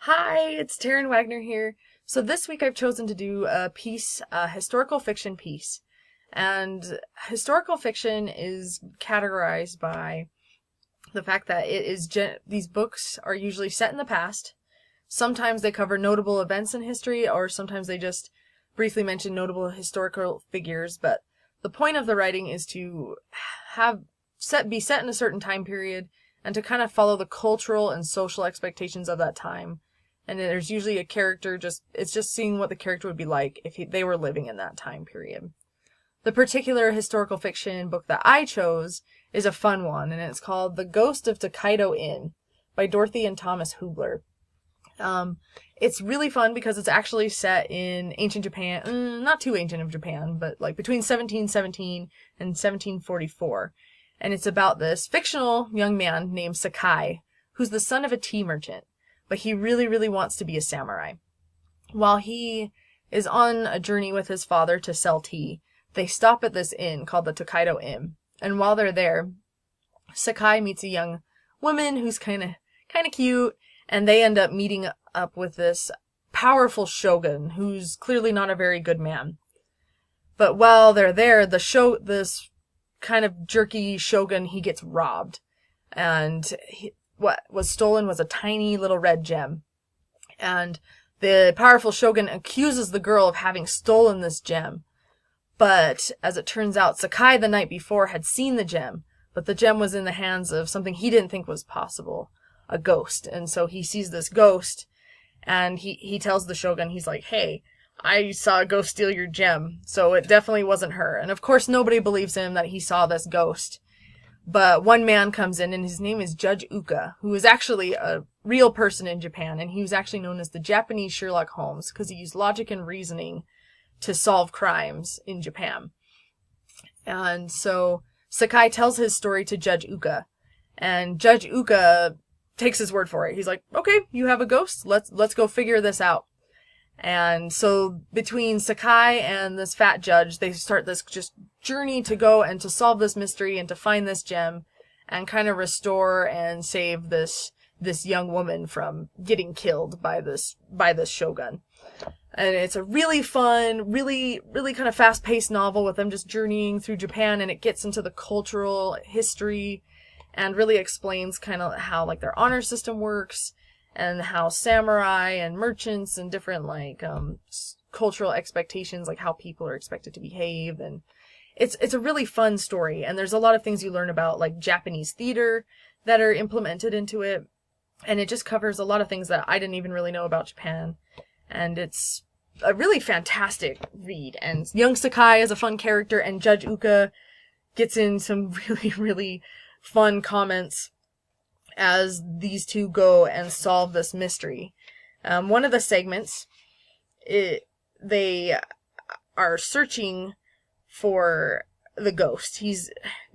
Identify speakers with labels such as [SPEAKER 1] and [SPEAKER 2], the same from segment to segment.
[SPEAKER 1] Hi, it's Taryn Wagner here. So this week I've chosen to do a historical fiction piece. And historical fiction is categorized by the fact that these books are usually set in the past. Sometimes they cover notable events in history, or sometimes they just briefly mention notable historical figures, but the point of the writing is to be set in a certain time period and to kind of follow the cultural and social expectations of that time. And there's usually a character, it's just seeing what the character would be like if they were living in that time period. The particular historical fiction book that I chose is a fun one, and it's called The Ghost of Tokaido Inn by Dorothy and Thomas Hubler. It's really fun because it's actually set in ancient Japan, not too ancient of Japan, but like between 1717 and 1744. And it's about this fictional young man named Sakai, who's the son of a tea merchant, but he really, really wants to be a samurai. While he is on a journey with his father to sell tea, they stop at this inn called the Tokaido Inn. And while they're there, Sakai meets a young woman who's kind of cute, and they end up meeting up with this powerful shogun who's clearly not a very good man. But while they're there, this kind of jerky shogun, he gets robbed. And what was stolen was a tiny little red gem. And the powerful shogun accuses the girl of having stolen this gem. But as it turns out, Sakai the night before had seen the gem, but the gem was in the hands of something he didn't think was possible, a ghost. And so he sees this ghost, and he tells the shogun, he's like, hey, I saw a ghost steal your gem, so it definitely wasn't her. And of course nobody believes him that he saw this ghost. But one man comes in, and his name is Judge Uka, who is actually a real person in Japan, and he was actually known as the Japanese Sherlock Holmes, because he used logic and reasoning to solve crimes in Japan. And so Sakai tells his story to Judge Uka, and Judge Uka takes his word for it. He's like, okay, you have a ghost, let's go figure this out. And so between Sakai and this fat judge, they start this just journey to go and to solve this mystery and to find this gem and kind of restore and save this young woman from getting killed by this shogun. And it's a really fun, really, really kind of fast-paced novel with them just journeying through Japan, and it gets into the cultural history and really explains kind of how like their honor system works and how samurai and merchants and different like cultural expectations, like how people are expected to behave. And it's a really fun story, and there's a lot of things you learn about like Japanese theater that are implemented into it, and it just covers a lot of things that I didn't even really know about Japan. And it's a really fantastic read. And young Sakai is a fun character, and Judge Uka gets in some really, really fun comments as these two go and solve this mystery. One of the segments, they are searching for the ghost.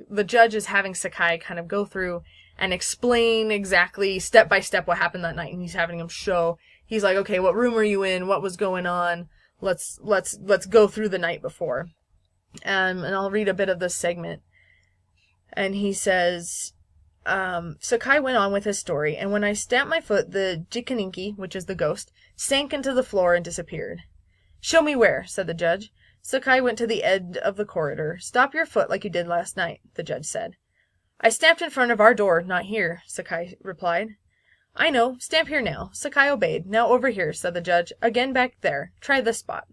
[SPEAKER 1] The judge is having Sakai kind of go through and explain exactly step by step what happened that night, and he's having him show. He's like, okay, what room are you in? What was going on? Let's go through the night before. And I'll read a bit of this segment. And he says, Sakai went on with his story, and when I stamped my foot, the jikaninki, which is the ghost, sank into the floor and disappeared. Show me where, said the judge. Sakai went to the end of the corridor. Stop your foot like you did last night, the judge said. I stamped in front of our door, not here, Sakai replied. I know. Stamp here now. Sakai obeyed. Now over here, said the judge. Again back there. Try this spot.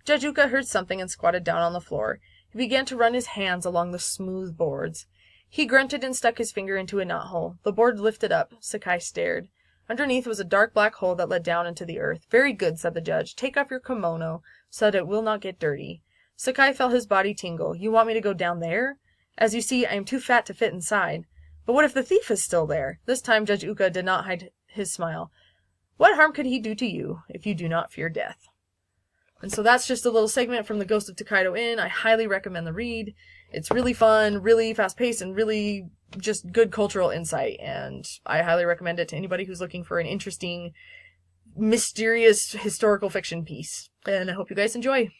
[SPEAKER 1] Judge Uka heard something and squatted down on the floor. He began to run his hands along the smooth boards. He grunted and stuck his finger into a knothole. The board lifted up. Sakai stared. Underneath was a dark black hole that led down into the earth. Very good, said the judge. Take off your kimono so that it will not get dirty. Sakai felt his body tingle. You want me to go down there? As you see, I am too fat to fit inside. But what if the thief is still there? This time Judge Uka did not hide his smile. What harm could he do to you if you do not fear death? And so that's just a little segment from The Ghost of Tokaido Inn. I highly recommend the read. It's really fun, really fast-paced, and really just good cultural insight. And I highly recommend it to anybody who's looking for an interesting, mysterious historical fiction piece. And I hope you guys enjoy.